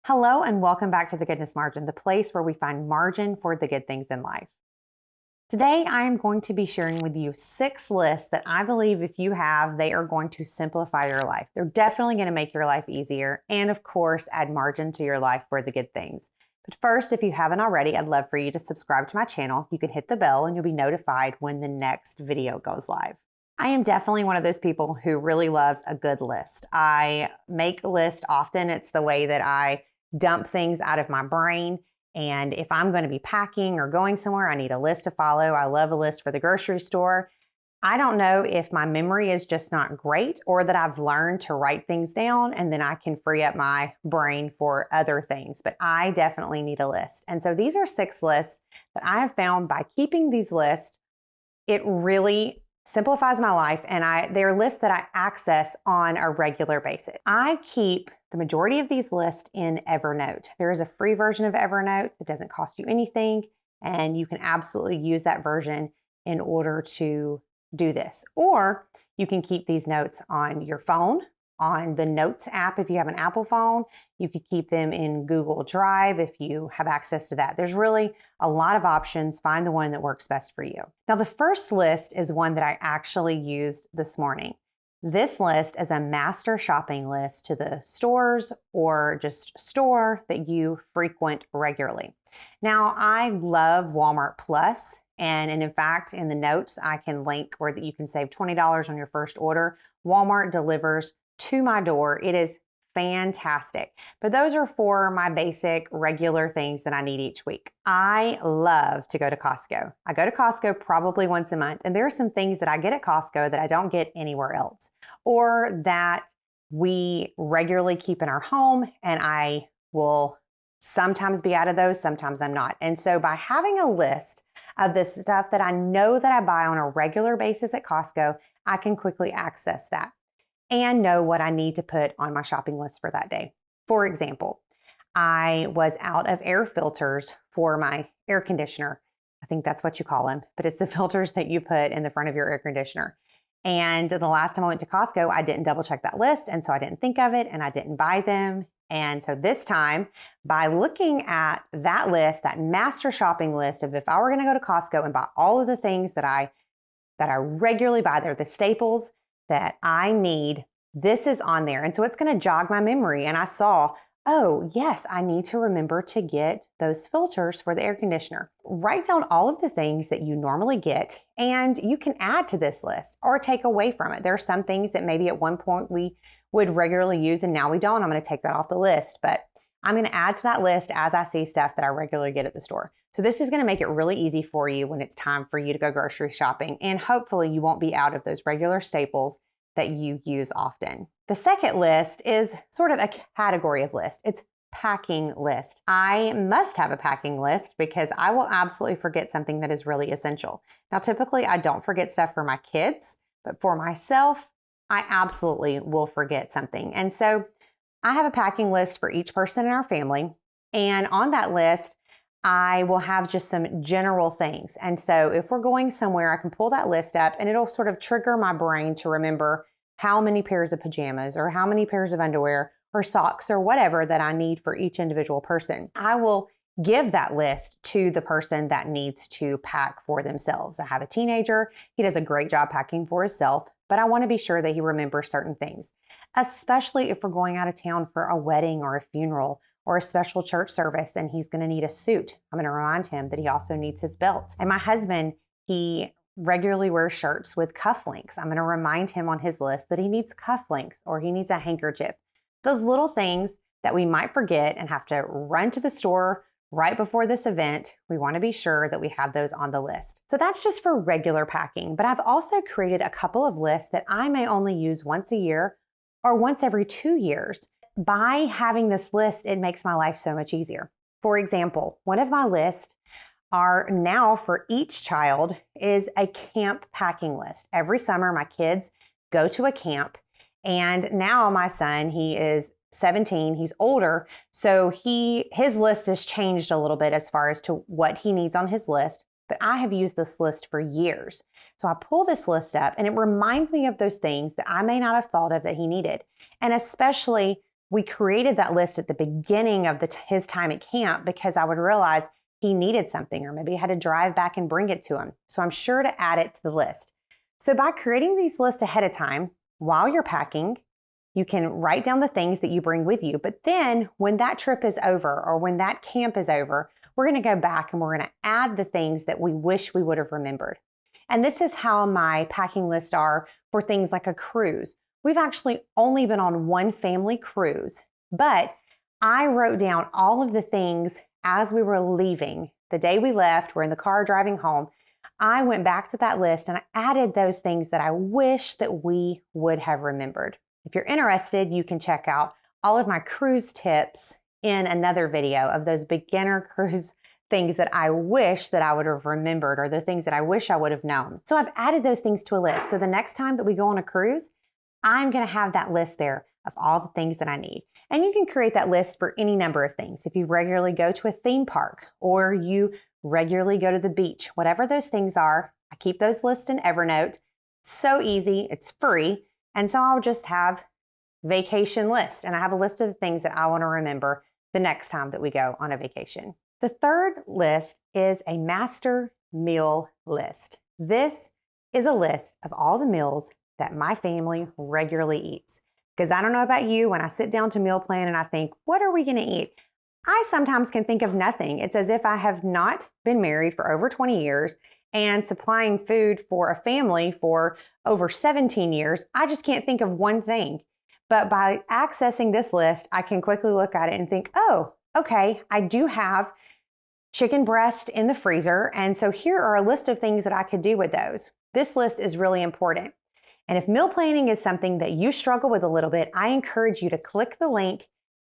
Hello and welcome back to The Goodness Margin, the place where we find margin for the good things in life. Today, I am going to be sharing with you 6 lists that I believe if you have, they are going to simplify your life. They're definitely going to make your life easier and, of course, add margin to your life for the good things. But first, if you haven't already, I'd love for you to subscribe to my channel. You can hit the bell and you'll be notified when the next video goes live. I am definitely one of those people who really loves a good list. I make a list often. It's the way that I dump things out of my brain. And if I'm going to be packing or going somewhere, I need a list to follow. I love a list for the grocery store. I don't know if my memory is just not great or that I've learned to write things down and then I can free up my brain for other things, but I definitely need a list. And so these are 6 lists that I have found by keeping these lists, it really simplifies my life, and they're lists that I access on a regular basis. I keep the majority of these lists in Evernote. There is a free version of Evernote that doesn't cost you anything, and you can absolutely use that version in order to do this. Or you can keep these notes on your phone, on the Notes app if you have an Apple phone. You could keep them in Google Drive if you have access to that. There's really a lot of options. Find the one that works best for you. Now, the first list is one that I actually used this morning. This list is a master shopping list to the stores or just store that you frequent regularly. Now, I love Walmart Plus, and in fact, in the notes, I can link where you can save $20 on your first order. Walmart delivers to my door. It is fantastic. But those are for my basic regular things that I need each week. I love to go to Costco. I go to Costco probably once a month, and there are some things that I get at Costco that I don't get anywhere else, or that we regularly keep in our home, and I will sometimes be out of those, sometimes I'm not. And so by having a list of this stuff that I know that I buy on a regular basis at Costco, I can quickly access that and know what I need to put on my shopping list for that day. For example, I was out of air filters for my air conditioner. I think that's what you call them, but it's the filters that you put in the front of your air conditioner. And the last time I went to Costco, I didn't double check that list, and so I didn't think of it, and I didn't buy them. And so this time, by looking at that list, that master shopping list of if I were going to go to Costco and buy all of the things that I regularly buy, they're the staples that I need, this is on there. And so it's going to jog my memory. And I saw, oh, yes, I need to remember to get those filters for the air conditioner. Write down all of the things that you normally get, and you can add to this list or take away from it. There are some things that maybe at one point we would regularly use and now we don't. I'm going to take that off the list, but I'm going to add to that list as I see stuff that I regularly get at the store. So this is going to make it really easy for you when it's time for you to go grocery shopping, and hopefully you won't be out of those regular staples that you use often. The second list is sort of a category of list. It's packing list. I must have a packing list because I will absolutely forget something that is really essential. Now, typically I don't forget stuff for my kids, but for myself, I absolutely will forget something. And so I have a packing list for each person in our family. And on that list, I will have just some general things. And so if we're going somewhere, I can pull that list up and it'll sort of trigger my brain to remember how many pairs of pajamas or how many pairs of underwear or socks or whatever that I need for each individual person. I will give that list to the person that needs to pack for themselves. I have a teenager. He does a great job packing for himself, but I want to be sure that he remembers certain things, especially if we're going out of town for a wedding or a funeral or a special church service and he's going to need a suit. I'm going to remind him that he also needs his belt. And my husband, he regularly wears shirts with cufflinks. I'm going to remind him on his list that he needs cufflinks or he needs a handkerchief. Those little things that we might forget and have to run to the store right before this event, we want to be sure that we have those on the list. So that's just for regular packing, but I've also created a couple of lists that I may only use once a year or once every 2 years. By having this list, it makes my life so much easier. For example, one of my lists are now for each child is a camp packing list. Every summer, my kids go to a camp, and now my son, he is 17, he's older, so his list has changed a little bit as far as to what he needs on his list, but I have used this list for years. So I pull this list up and it reminds me of those things that I may not have thought of that he needed. And especially We created that list at the beginning of his time at camp because I would realize he needed something, or maybe I had to drive back and bring it to him. So I'm sure to add it to the list. So by creating these lists ahead of time, while you're packing, you can write down the things that you bring with you. But then when that trip is over, or when that camp is over, we're going to go back and we're going to add the things that we wish we would have remembered. And this is how my packing lists are for things like a cruise. We've actually only been on one family cruise, but I wrote down all of the things as we were leaving. The day we left, we're in the car driving home. I went back to that list and I added those things that I wish that we would have remembered. If you're interested, you can check out all of my cruise tips in another video of those beginner cruise things that I wish that I would have remembered, or the things that I wish I would have known. So I've added those things to a list. So the next time that we go on a cruise, I'm going to have that list there of all the things that I need. And you can create that list for any number of things. If you regularly go to a theme park, or you regularly go to the beach, whatever those things are, I keep those lists in Evernote. So easy, it's free. And so I'll just have vacation list, and I have a list of the things that I want to remember the next time that we go on a vacation. The third list is a master meal list. This is a list of all the meals that my family regularly eats. Because I don't know about you, when I sit down to meal plan and I think, what are we going to eat? I sometimes can think of nothing. It's as if I have not been married for over 20 years and supplying food for a family for over 17 years. I just can't think of one thing. But by accessing this list, I can quickly look at it and think, oh, okay, I do have chicken breast in the freezer. And so here are a list of things that I could do with those. This list is really important. And if meal planning is something that you struggle with a little bit, I encourage you to click the link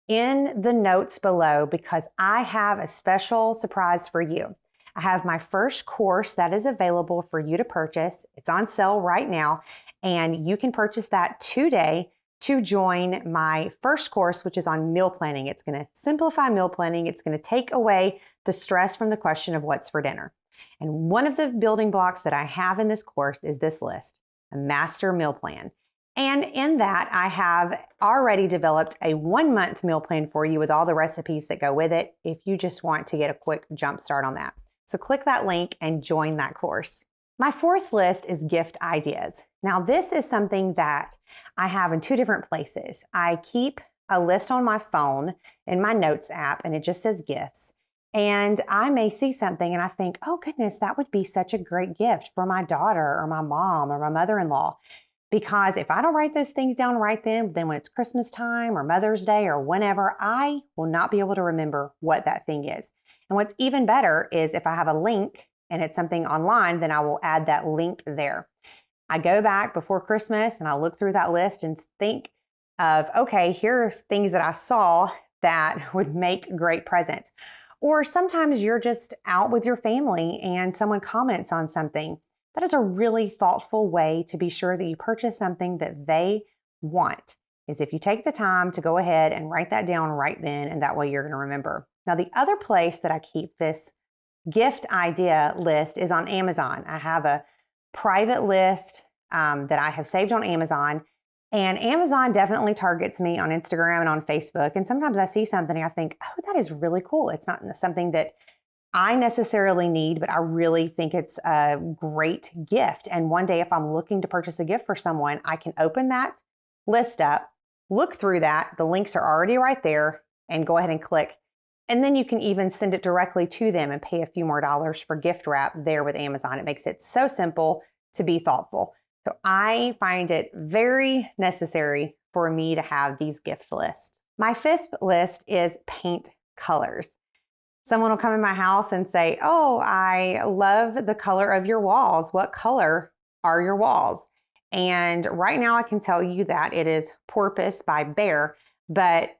in the notes below, because I have a special surprise for you. I have my first course that is available for you to purchase. It's on sale right now, and you can purchase that today to join my first course, which is on meal planning. It's going to simplify meal planning. It's going to take away the stress from the question of what's for dinner. And one of the building blocks that I have in this course is this list, a master meal plan. And in that, I have already developed a 1-month meal plan for you with all the recipes that go with it, if you just want to get a quick jump start on that. So click that link and join that course. My fourth list is gift ideas. Now, this is something that I have in 2 different places. I keep a list on my phone in my notes app, and it just says gifts. And I may see something and I think, oh goodness, that would be such a great gift for my daughter or my mom or my mother-in-law. Because if I don't write those things down right then when it's Christmas time or Mother's Day or whenever, I will not be able to remember what that thing is. And what's even better is if I have a link and it's something online, then I will add that link there. I go back before Christmas and I'll look through that list and think of, okay, here's things that I saw that would make great presents. Or sometimes you're just out with your family and someone comments on something. That is a really thoughtful way to be sure that you purchase something that they want, is if you take the time to go ahead and write that down right then, and that way you're going to remember. Now, the other place that I keep this gift idea list is on Amazon. I have a private list that I have saved on Amazon, and Amazon definitely targets me on Instagram and on Facebook. And sometimes I see something and I think, oh, that is really cool. It's not something that I necessarily need, but I really think it's a great gift. And one day if I'm looking to purchase a gift for someone, I can open that list up, look through that. The links are already right there, and go ahead and click. And then you can even send it directly to them and pay a few more dollars for gift wrap there with Amazon. It makes it so simple to be thoughtful. So I find it very necessary for me to have these gift lists. My fifth list is paint colors. Someone will come in my house and say, oh, I love the color of your walls. What color are your walls? And right now I can tell you that it is Porpoise by Behr, but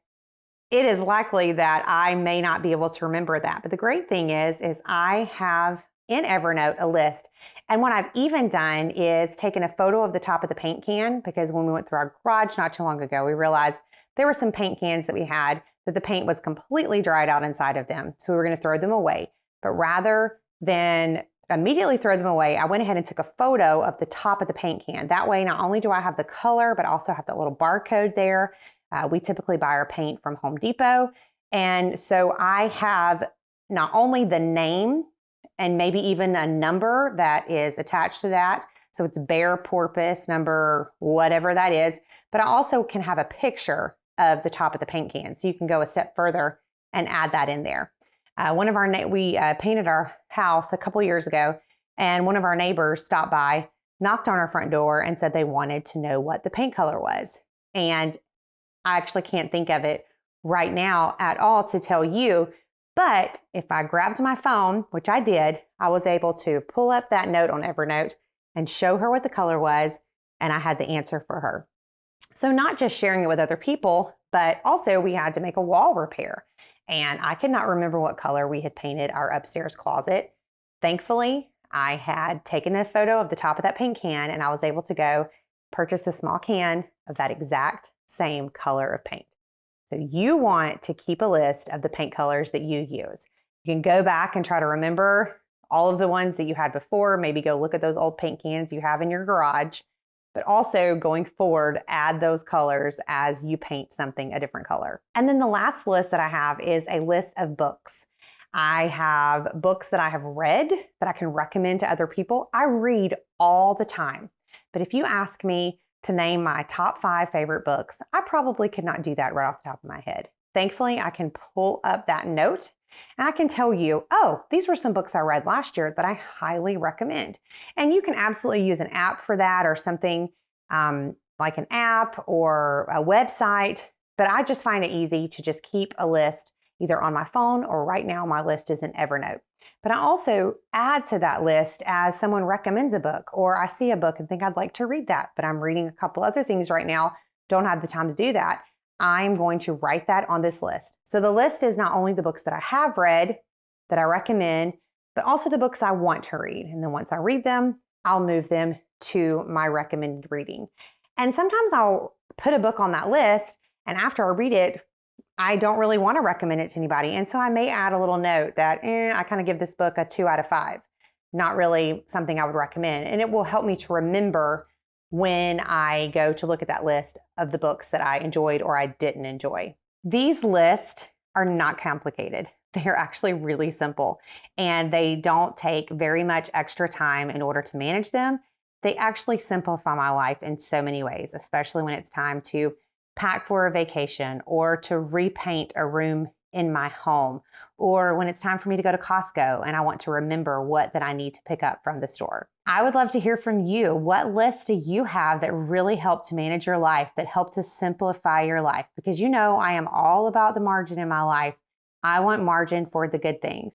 it is likely that I may not be able to remember that. But the great thing is I have in Evernote a list. And what I've even done is taken a photo of the top of the paint can, because when we went through our garage not too long ago, we realized there were some paint cans that we had that the paint was completely dried out inside of them. So we were going to throw them away. But rather than immediately throw them away, I went ahead and took a photo of the top of the paint can. That way, not only do I have the color, but also have that little barcode there We typically buy our paint from Home Depot. And so I have not only the name and maybe even a number that is attached to that. So it's Bear Porpoise number, whatever that is. But I also can have a picture of the top of the paint can. So you can go a step further and add that in there. We painted our house a couple years ago, and one of our neighbors stopped by, knocked on our front door, and said they wanted to know what the paint color was. And I actually can't think of it right now at all to tell you. But if I grabbed my phone, which I did, I was able to pull up that note on Evernote and show her what the color was, and I had the answer for her. So not just sharing it with other people, but also we had to make a wall repair. And I could not remember what color we had painted our upstairs closet. Thankfully, I had taken a photo of the top of that paint can, and I was able to go purchase a small can of that exact same color of paint. So you want to keep a list of the paint colors that you use. You can go back and try to remember all of the ones that you had before, maybe go look at those old paint cans you have in your garage, but also going forward, add those colors as you paint something a different color. And then the last list that I have is a list of books. I have books that I have read that I can recommend to other people. I read all the time, but if you ask me to name my top 5 favorite books, I probably could not do that right off the top of my head. Thankfully, I can pull up that note and I can tell you, oh, these were some books I read last year that I highly recommend. And you can absolutely use an app for that, or something like an app or a website. But I just find it easy to just keep a list either on my phone, or right now my list is in Evernote. But I also add to that list as someone recommends a book, or I see a book and think I'd like to read that, but I'm reading a couple other things right now, don't have the time to do that. I'm going to write that on this list. So the list is not only the books that I have read that I recommend, but also the books I want to read. And then once I read them, I'll move them to my recommended reading. And sometimes I'll put a book on that list, and after I read it, I don't really want to recommend it to anybody. And so I may add a little note that I kind of give this book a 2 out of 5. Not really something I would recommend. And it will help me to remember when I go to look at that list of the books that I enjoyed or I didn't enjoy. These lists are not complicated. They're actually really simple, and they don't take very much extra time in order to manage them. They actually simplify my life in so many ways, especially when it's time to pack for a vacation, or to repaint a room in my home, or when it's time for me to go to Costco and I want to remember what that I need to pick up from the store. I would love to hear from you. What lists do you have that really help to manage your life, that help to simplify your life? Because you know I am all about the margin in my life. I want margin for the good things.